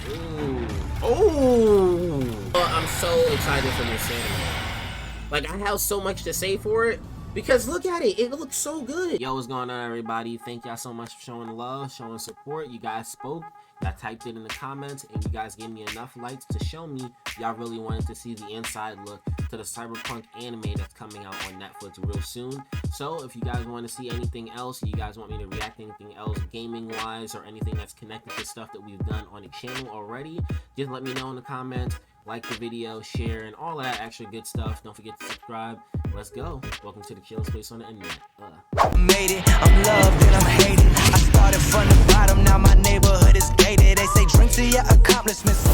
Ooh. Oh! I'm so excited for this anime. Like, I have so much to say for it, because look at it. It looks so good. Yo, what's going on, everybody? Thank y'all so much for showing love, showing support. You guys spoke. Y'all typed it in the comments, and you guys gave me enough likes to show me y'all really wanted to see the inside look to the Cyberpunk anime that's coming out on Netflix real soon. So if you guys want to see anything else, you guys want me to react to anything else gaming-wise or anything that's connected to stuff that we've done on the channel already, just let me know in the comments. Like the video, share, and all of that extra good stuff. Don't forget to subscribe. Let's go. Welcome to the chilling space on the internet. Made it, I'm loved and I'm hated. I started from the bottom, now my neighborhood is gated. They say drink to your accomplishments. So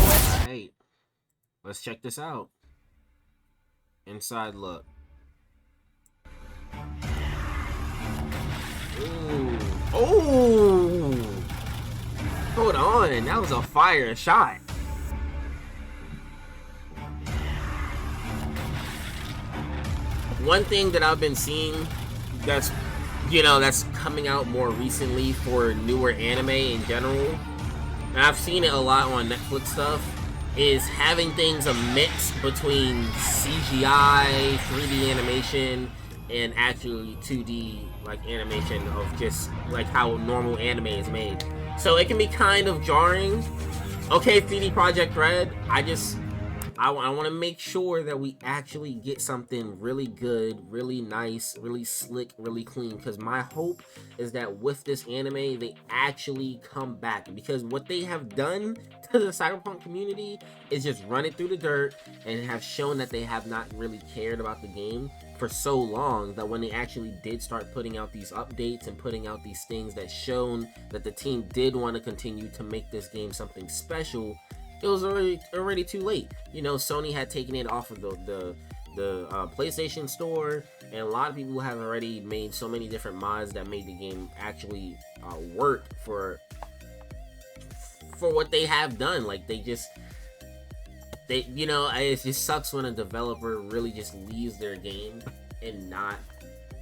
hey, let's check this out. Inside look. Ooh. Oh! Hold on, that was a fire shot. One thing that I've been seeing that's, that's coming out more recently for newer anime in general, and I've seen it a lot on Netflix stuff, is having things a mix between CGI, 3D animation, and actually 2D like animation of just like how normal anime is made. So it can be kind of jarring. Okay, 3D Project Red, I want to make sure that we actually get something really good, really nice, really slick, really clean. Because my hope is that with this anime, they actually come back. Because what they have done to the Cyberpunk community is just run it through the dirt and have shown that they have not really cared about the game for so long that when they actually did start putting out these updates and putting out these things that shown that the team did want to continue to make this game something special, it was already too late. Sony had taken it off of the PlayStation Store, and a lot of people have already made so many different mods that made the game actually work for what they have done. Like it just sucks when a developer really just leaves their game and not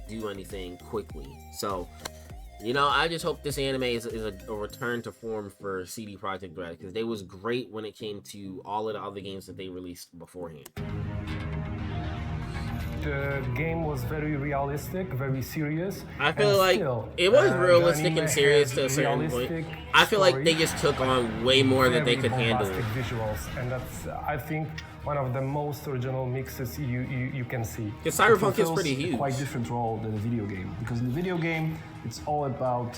do anything quickly. So I just hope this anime is a return to form for CD Projekt Red, because they was great when it came to all of the other games that they released beforehand. The game was very realistic, very serious. I feel like it was realistic and serious to a certain point. I feel like they just took on way more than they could handle. Visuals, and that's, I think, one of the most original mixes you can see. Because Cyberpunk is pretty huge. A quite different role than the video game, because in the video game it's all about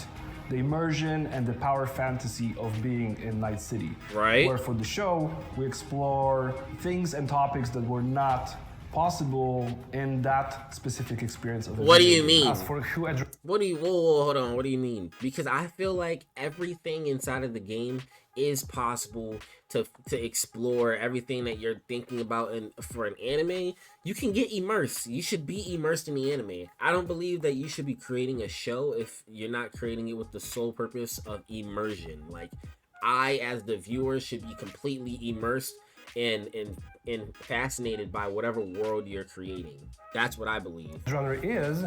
the immersion and the power fantasy of being in Night City. Right. Where for the show we explore things and topics that were not possible in that specific experience of the What do you mean? As for What do you hold on, what do you mean? Because I feel like everything inside of the game is possible to explore. Everything that you're thinking about for an anime, you can get immersed. You should be immersed in the anime. I don't believe that you should be creating a show if you're not creating it with the sole purpose of immersion. Like, I as the viewer should be completely immersed and fascinated by whatever world you're creating. That's what I believe. Genre is,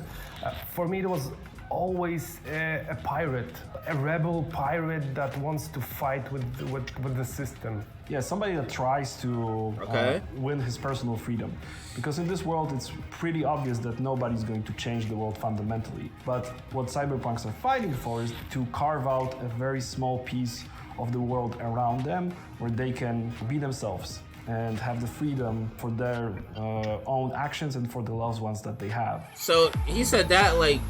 for me, it was always a pirate, a rebel pirate that wants to fight with the system. Yeah, somebody that tries to win his personal freedom. Because in this world, it's pretty obvious that nobody's going to change the world fundamentally. But what cyberpunks are fighting for is to carve out a very small piece of the world around them where they can be themselves and have the freedom for their own actions and for the loved ones that they have. So he said that like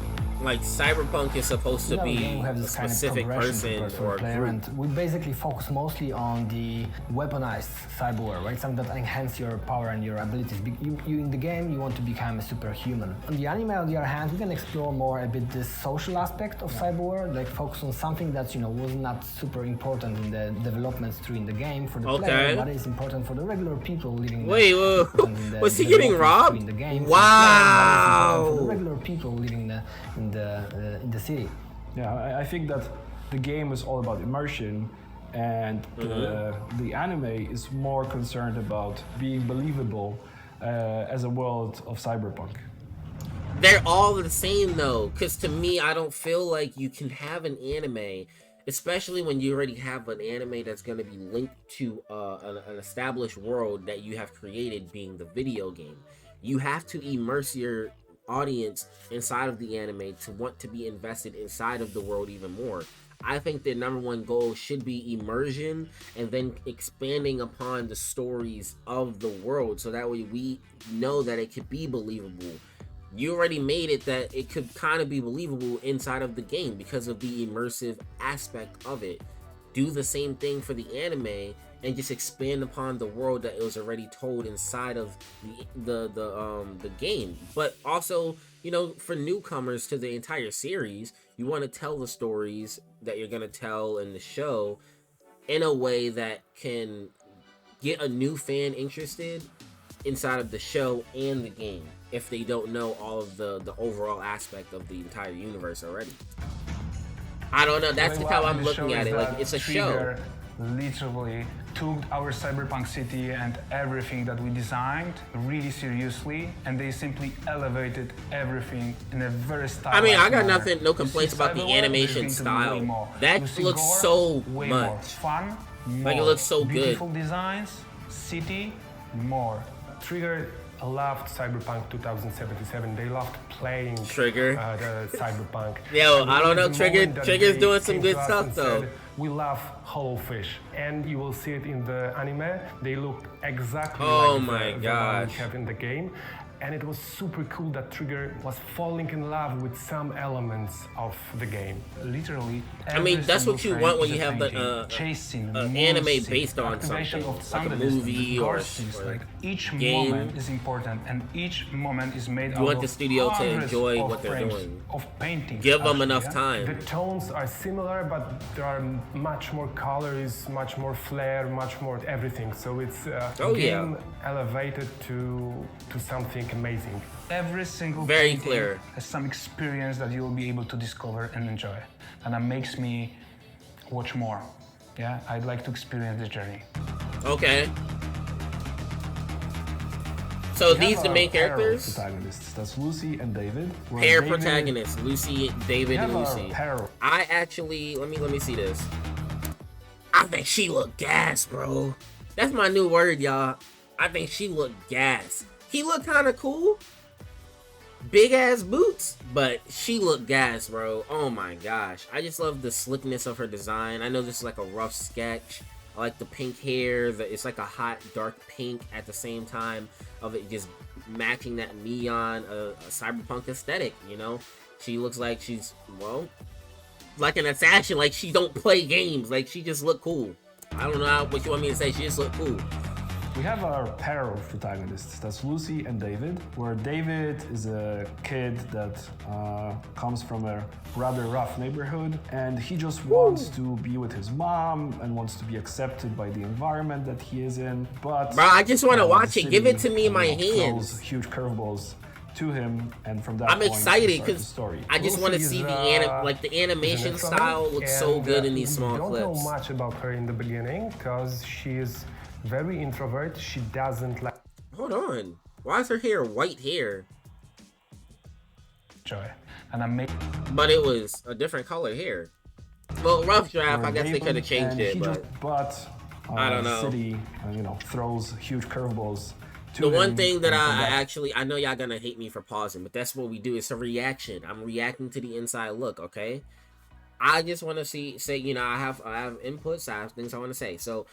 Cyberpunk is supposed to be a specific person or a group. And we basically focus mostly on the weaponized cyberware, right? Something that enhance your power and your abilities. You in the game, you want to become a superhuman. On the anime, on the other hand, we can explore more a bit this social aspect of cyberware, like focus on something that was not super important in the development through in the game for the player, but is important for the regular people living. Wait, was he getting robbed? In the game, wow! For the regular people living in the city. Yeah, I think that the game is all about immersion, and the anime is more concerned about being believable as a world of cyberpunk. They're all the same though, because to me, I don't feel like you can have an anime especially when you already have an anime that's going to be linked to an established world that you have created, being the video game. You have to immerse your audience inside of the anime to want to be invested inside of the world even more. I think the number one goal should be immersion and then expanding upon the stories of the world, so that way we know that it could be believable. You already made it that it could kind of be believable inside of the game because of the immersive aspect of it. Do the same thing for the anime and just expand upon the world that it was already told inside of the game. But also, you know, for newcomers to the entire series, you want to tell the stories that you're gonna tell in the show in a way that can get a new fan interested inside of the show and the game, if they don't know all of the overall aspect of the entire universe already. I don't know, that's how I'm looking at it. Like, it's a show. Literally took our Cyberpunk city and everything that we designed really seriously, and they simply elevated everything in a very stylized I mean, I got manner. no complaints about the animation style. That looks so way much more fun, like, it more looks so good. beautiful designs, city, more. Trigger loved Cyberpunk 2077. They loved playing Trigger. The Cyberpunk. Yo, And I don't know, the moment that Trigger's they doing some came good to us stuff and though. said, we love Hollow Fish, and you will see it in the anime. They look exactly Oh like my the one gosh. we have in the game. And it was super cool that Trigger was falling in love with some elements of the game. Literally, I mean, every that's what single you want when frame you is a have painting. Chasing, an anime moving, based on activation something, of sound like a distance, movie gore or scenes, or like each game. moment is important, and each moment is made You out want of the studio to hundreds enjoy of what they're frames doing. of paintings. Give them actually, enough yeah? time. The tones are similar, but there are much more colors, much more flair, much more everything. So it's a Oh, game elevated to something amazing. Every single Very painting clear. has some experience that you will be able to discover and enjoy, and that makes me watch more. Yeah, I'd like to experience the journey. Okay. So We these have the our main pair of characters? protagonists. That's Lucy and David. where Pair David- protagonists, Lucy, David, We have and our Lucy. pair. I actually let me see this. I think she look gas, bro. That's my new word, y'all. I think she look gas. He looked kind of cool, big ass boots, but she looked gas, bro. Oh my gosh, I just love the slickness of her design. I know this is like a rough sketch. I like the pink hair. It's like a hot dark pink at the same time of it just matching that neon cyberpunk aesthetic. You know, she looks like she's, well, like an assassin. Like she don't play games. Like she just look cool. I don't know what you want me to say. She just look cool. We have our pair of protagonists. That's Lucy and David, where David is a kid that comes from a rather rough neighborhood, and he just wants to be with his mom and wants to be accepted by the environment that he is in. But Bro, I just want to the watch it. Give it city, to me in my throws hands. huge curveballs to him, and from that I'm point, excited starts the because story. I just want to Lucy see is, the animation is an style introvert, looks so and, good in these small We don't clips. know much about her in the beginning because she is very introvert. She doesn't like Hold on, why is her hair white hair? Joy, and I make. But it was a different color hair. Well, rough draft. Where I guess they David- could have changed and it, he but just, I don't know. City, throws huge curveballs. To the one him, thing that and from I actually, I know y'all gonna hate me for pausing, but that's what we do. It's a reaction. I'm reacting to the inside look. Okay. I just want to say, you know, I have inputs. I have things I want to say. So.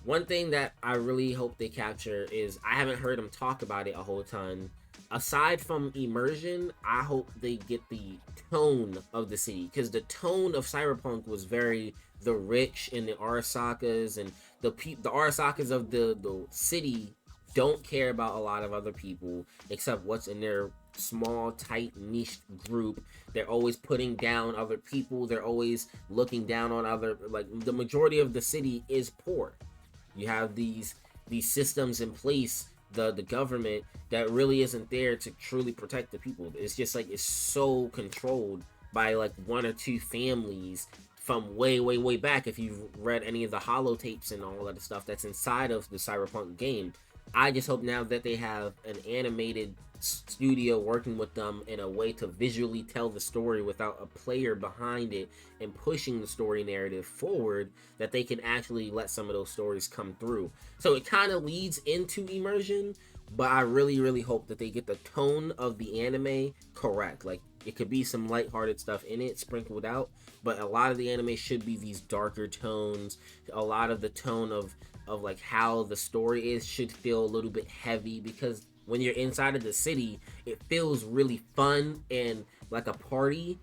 One thing that I really hope they capture is, I haven't heard them talk about it a whole ton. Aside from Immersion, I hope they get the tone of the city, because the tone of Cyberpunk was very the rich and the Arasakas, and the Arasakas of the city don't care about a lot of other people except what's in their small, tight, niche group. They're always putting down other people. They're always looking down on other, like, the majority of the city is poor. You have these systems in place, the government, that really isn't there to truly protect the people. It's just like, it's so controlled by like one or two families from way back. If you've read any of the holotapes and all of the stuff that's inside of the Cyberpunk game, I just hope now that they have an animated studio working with them in a way to visually tell the story without a player behind it and pushing the story narrative forward, that they can actually let some of those stories come through. So it kind of leads into Immersion, but I really hope that they get the tone of the anime correct. Like, it could be some lighthearted stuff in it sprinkled out, but a lot of the anime should be these darker tones. A lot of the tone of like how the story is should feel a little bit heavy, because when you're inside of the city, it feels really fun and like a party.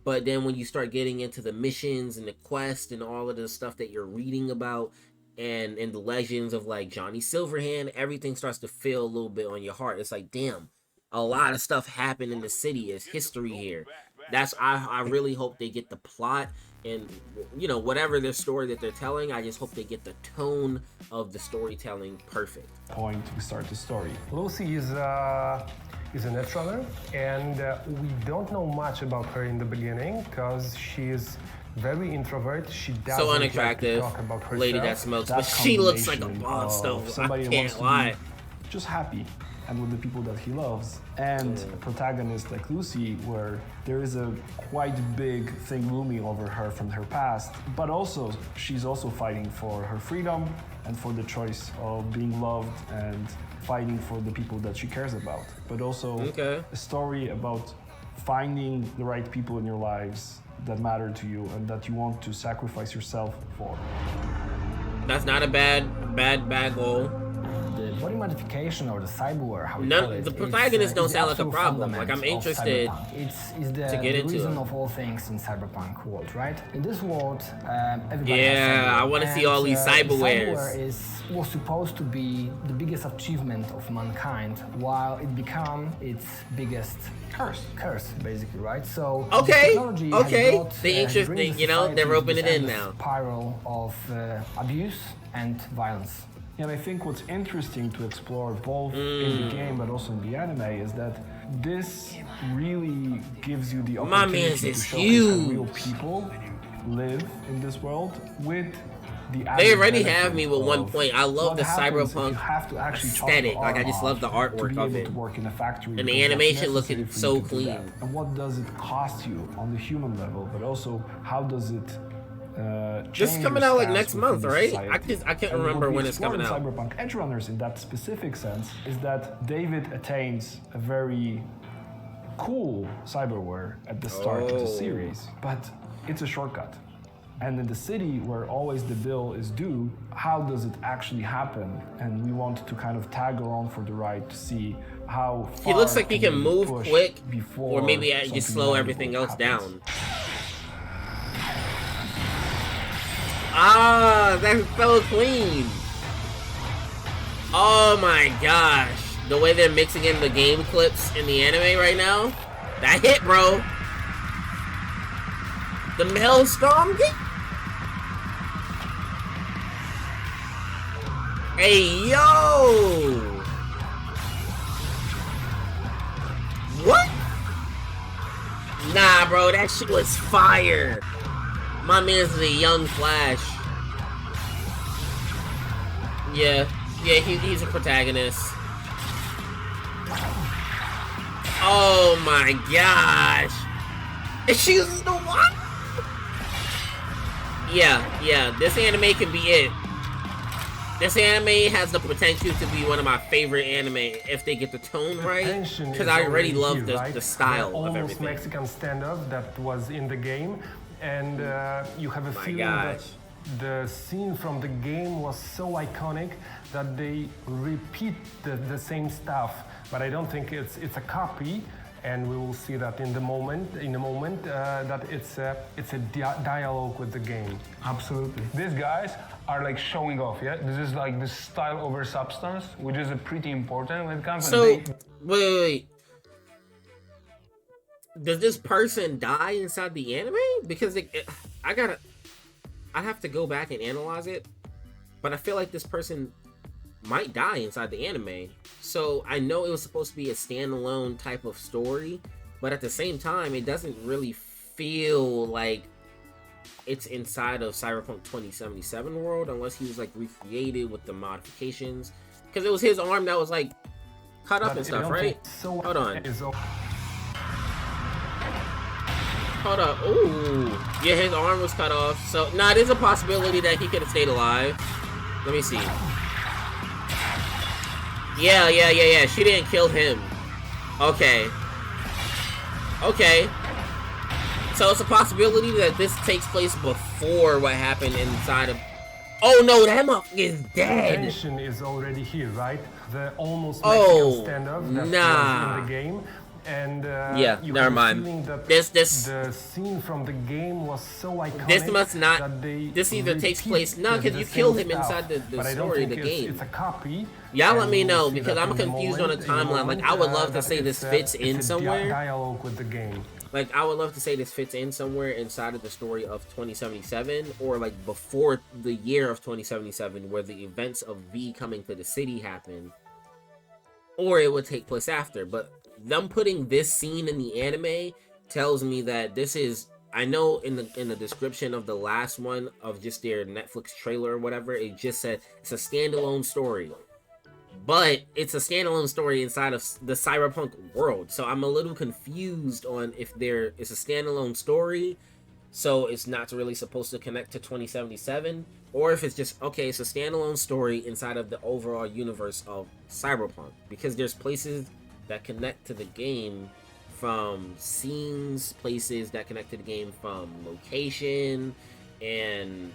But then when you start getting into the missions and the quest and all of the stuff that you're reading about and the legends of like Johnny Silverhand, everything starts to feel a little bit on your heart. It's like, damn, a lot of stuff happened in the city. There's history here. I really hope they get the plot and, you know, whatever their story that they're telling, I just hope they get the tone of the storytelling perfect. Point we start the story. Lucy is a Edgerunner, and we don't know much about her in the beginning because she is very introvert. She doesn't So unattractive, like to talk about herself. lady that smokes, That but she looks like a combination boss of though. somebody I who wants can't to lie. be just happy and with the people that he loves, and a protagonist like Lucy, where there is a quite big thing looming over her from her past, but also she's also fighting for her freedom and for the choice of being loved and fighting for the people that she cares about, but also a story about finding the right people in your lives that matter to you and that you want to sacrifice yourself for. That's not a bad goal. The body modification or the cyberware, how we call it, The protagonists don't it's sound like a absolute problem. Like, I'm fundament of interested Cyberpunk. It's the, to get the into reason it. of all things in Cyberpunk world, right? In this world, everybody Yeah, has I want to see and, all these cyberwares. Cyberware was supposed to be the biggest achievement of mankind, while it became its biggest curse, basically, right? So technology has brought, the interesting, brings you know, society they're to roping this it in endless now. Spiral of abuse and violence. And I think what's interesting to explore both in the game but also in the anime is that this really gives you the My opportunity man's to is showcase how huge. real people live in this world with the They added already benefit have me with one of point. I love what the happens if Cyberpunk you have to actually chop aesthetic. the Like, I arm just love the off artwork to be of able it. to work in a factory, And the because that's animation necessary looking for so you to do clean. that. And what does it cost you on the human level, but also how does it This is change coming your out like stance next within month, the right? society? I can't And remember what we when it's explore coming in out. Cyberpunk Edgerunners in that specific sense is that David attains a very cool cyberware at the start of the series, but it's a shortcut. And in the city where always the bill is due, how does it actually happen? And we want to kind of tag along for the ride to see how far He looks like he can we move push quick, before or maybe I just something slow magical everything else happens. down. Ah, that's so clean. Oh my gosh. The way they're mixing in the game clips in the anime right now. That hit, bro. The Maelstrom. Hey, yo. What? Nah, bro, that shit was fire. My man's a young Flash. Yeah, he's a protagonist. Oh my gosh. And she was the one? Yeah, this anime can be it. This anime has the potential to be one of my favorite anime if they get the tone right. Because I already love the style of almost everything. Mexican standoff that was in the game, and you have a feeling gosh. that the scene from the game was so iconic that they repeat the same stuff. But I don't think it's a copy, and we will see that in a moment that it's a dialogue with the game. Absolutely. These guys are like showing off, yeah? This is like the style over substance, which is pretty important when it comes So, to... wait. Does this person die inside the anime? Because I have to go back and analyze it, but I feel like this person might die inside the anime. So I know it was supposed to be a standalone type of story, but at the same time, it doesn't really feel like it's inside of Cyberpunk 2077 world, unless he was like recreated with the modifications. Because it was his arm that was like cut up and stuff, right? So Hold on. Hold up. Ooh. Yeah, his arm was cut off. So, nah, there's a possibility that he could have stayed alive. Let me see. Yeah. She didn't kill him. Okay. Okay. So it's a possibility that this takes place before what happened inside of... Oh no, that motherfucker is dead! Tension is already here, right? The almost Mexican standoff that was in the game. And yeah, never mind. This the scene from the game was so iconic. This must not. That this either takes place. No, because you killed him inside the story of the game. It's a copy. Y'all let me know, because I'm confused on the timeline. Like, I would love to say this fits in somewhere. Dialogue with the game. Like, I would love to say this fits in somewhere inside of the story of 2077, or like before the year of 2077, where the events of V coming to the city happen, or it would take place after. But them putting this scene in the anime tells me that this is... I know in the description of the last one of just their Netflix trailer or whatever, it just said it's a standalone story. But it's a standalone story inside of the Cyberpunk world. So I'm a little confused on if it's a standalone story, so it's not really supposed to connect to 2077, or if it's just, okay, it's a standalone story inside of the overall universe of Cyberpunk. Because there's places that connect to the game from scenes, places that connect to the game from location and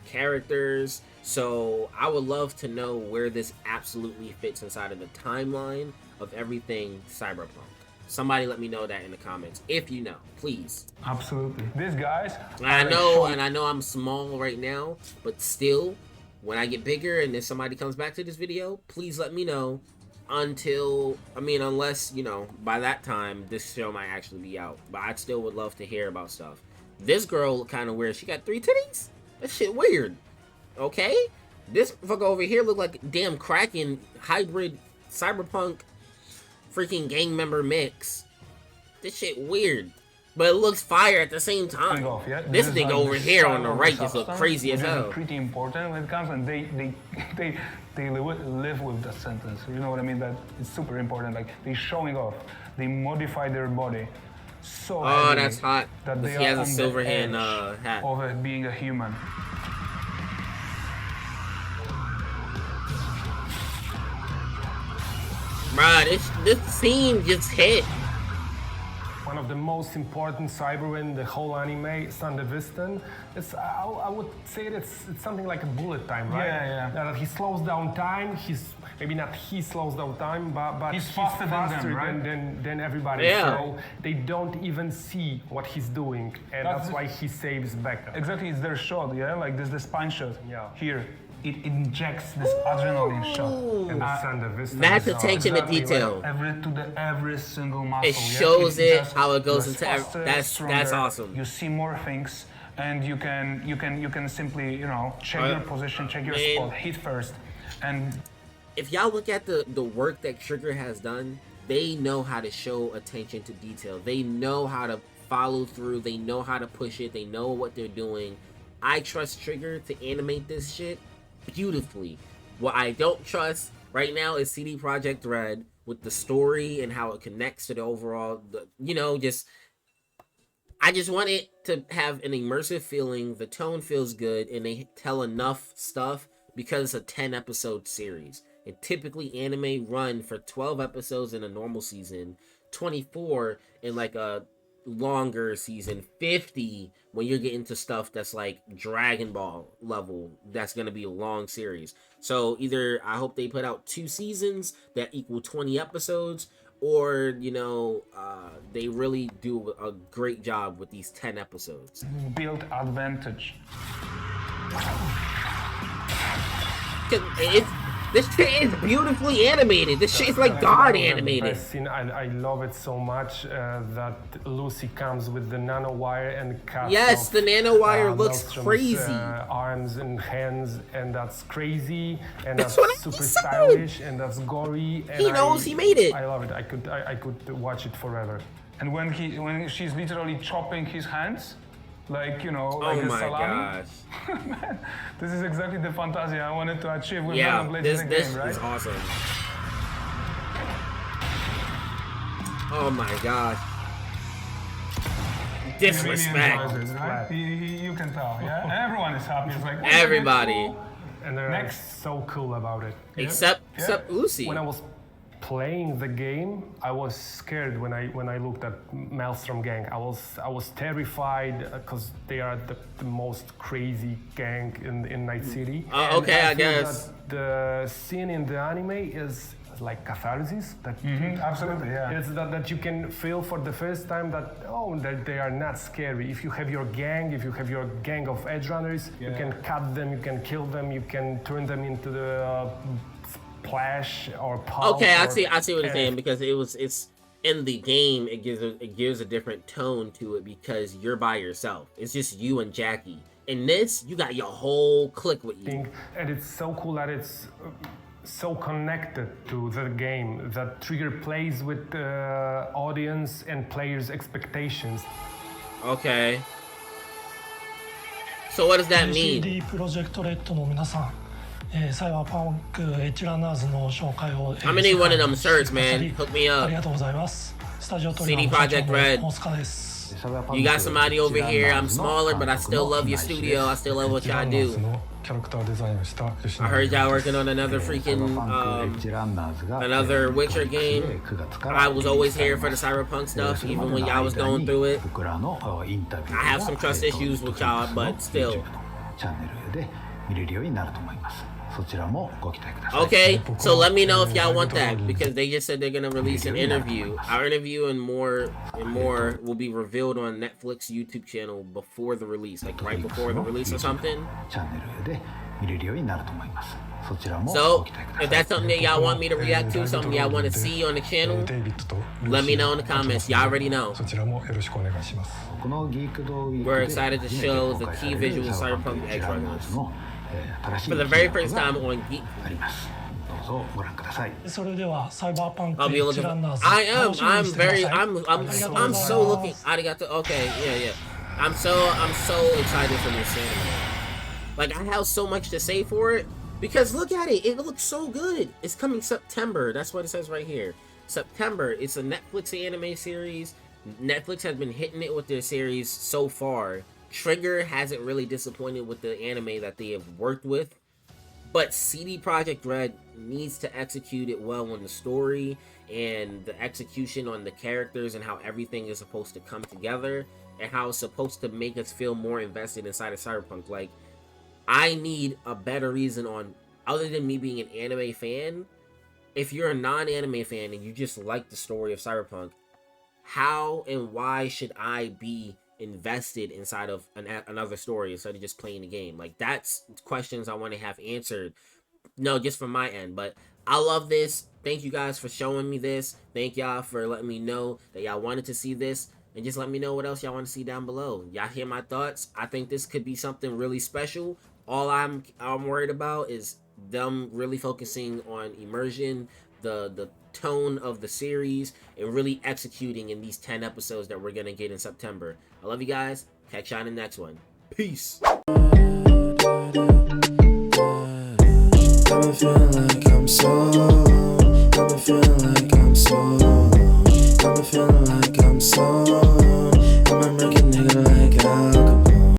characters. So I would love to know where this absolutely fits inside of the timeline of everything Cyberpunk. Somebody let me know that in the comments if you know, please. Absolutely. These guys. I know I'm small right now, but still, when I get bigger and if somebody comes back to this video, please let me know. Unless, you know, by that time this show might actually be out, but I still would love to hear about stuff. This girl look kind of weird. She got 3 titties? That shit weird. Okay, this fucker over here look like a damn Kraken hybrid Cyberpunk freaking gang member mix. This shit weird, but it looks fire at the same time. This nigga over here on the right just look crazy as hell. Pretty important when it comes, and they live with that sentence. You know what I mean? That it's super important. Like, they showing off. They modify their body so heavily that's hot. That they he has a silver the hand hat of it being a human. Bruh, this scene just hit. One of the most important Cyberware in the whole anime, Sandevistan. I would say it's something like a bullet time, right? Yeah. That he slows down time. Maybe not he slows down time, but he's faster than them, right? than everybody. Yeah. So they don't even see what he's doing, and that's why he saves Becca. Exactly, it's their shot, yeah? Like this, the spine shot. Yeah. Here. It injects this adrenaline shot. And Sandevistan. That's attention to detail. Every single muscle. It shows how it goes into that's awesome. You see more things, and you can simply, you know, check your position, check your spot, hit first, and if y'all look at the work that Trigger has done, they know how to show attention to detail. They know how to follow through. They know how to push it. They know what they're doing. I trust Trigger to animate this shit beautifully. What I don't trust right now is CD Projekt Red with the story and how it connects to the overall, I just want it to have an immersive feeling. The tone feels good, and they tell enough stuff because it's a 10-episode series. And typically anime run for 12 episodes in a normal season, 24 in like a longer season, 50 when you're getting to stuff that's like Dragon Ball level, that's gonna be a long series. So either I hope they put out 2 seasons that equal 20 episodes, or they really do a great job with these 10 episodes. Build advantage. This shit is beautifully animated. This shit is like God animated. I love it so much that Lucy comes with the nanowire and cuts yes, the nanowire looks crazy. Arms and hands, and that's crazy, and that's super stylish, and that's gory. And he knows he made it. I love it. I could watch it forever. And when she's literally chopping his hands, like, you know, Oh like a my salami. gosh. Man, this is exactly the fantasy I wanted to achieve with Yeah, Rollerblades this in the game, right? is awesome. Oh my gosh. He really Disrespect. enjoys it, right? You can tell, yeah? Everyone is happy. It's like, Everybody. And they're Next. so cool about it. Except Lucy. When I was playing the game, I was scared when I looked at Maelstrom gang. I was terrified because they are the most crazy gang in Night City. Oh, okay, I feel guess. that the scene in the anime is like catharsis. That absolutely, yeah. It's that you can feel for the first time that that they are not scary. If you have your gang of Edgerunners, you can cut them, you can kill them, you can turn them into the splash or pulp. Okay, I see what you're saying, because it's in the game, it gives a different tone to it because you're by yourself. It's just you and Jackie. In this, you got your whole clique with you. And it's so cool that it's so connected to the game, that Trigger plays with the audience and players' expectations. Okay. So what does that mean? CD プロジェクトレッドの皆さん、サイバーパンクエッジランナーズの紹介を I'm gonna need one of them shirts, man. Hook me あ up. りがとうございます。スタジオトリガ CD ーの社 Projekt 長 Red. の大塚です。 You got somebody over here. I'm smaller, but I still love your studio. I still love what y'all do. キャラクターデザインをした吉 I 野 heard y'all working on another freaking another Witcher game. I was always here for the Cyberpunk stuff, even when y'all was going through it. I have some trust issues with y'all, but still. Okay, so let me know if y'all want that, because they just said they're gonna release an interview. Our interview and more will be revealed on Netflix YouTube channel before the release, like right before the release or something. So, if that's something that y'all want me to react to, something y'all want to see on the channel, let me know in the comments. Y'all already know. そちらもよろしくお願いします。 We're excited to show the key visual of Cyberpunk Edgerunners for the very first time on Geek. それではサイバーパンクエ I'll be ッジ looking. ランナーズ I am. 楽しみに I'm してください very. I'm so looking. Arigato. Okay. Yeah. I'm so excited for this anime. Like, I have so much to say for it, because look at it. It looks so good. It's coming September. That's what it says right here. September. It's a Netflix anime series. Netflix has been hitting it with their series so far. Trigger hasn't really disappointed with the anime that they have worked with. But CD Projekt Red needs to execute it well on the story and the execution on the characters and how everything is supposed to come together and how it's supposed to make us feel more invested inside of Cyberpunk. Like, I need a better reason on, other than me being an anime fan, if you're a non-anime fan and you just like the story of Cyberpunk, how and why should I be invested inside of another story instead of just playing the game? Like, that's questions I want to have answered, no, just from my end. But I love this. Thank you guys for showing me this. Thank y'all for letting me know that y'all wanted to see this, and just let me know what else y'all want to see down below. Y'all hear my thoughts? I think this could be something really special. All I'm worried about is them really focusing on Immersion, the tone of the series, and really executing in these 10 episodes that we're gonna get in September. I love you guys. Catch y'all in the next one. Peace. I've been feeling like I'm so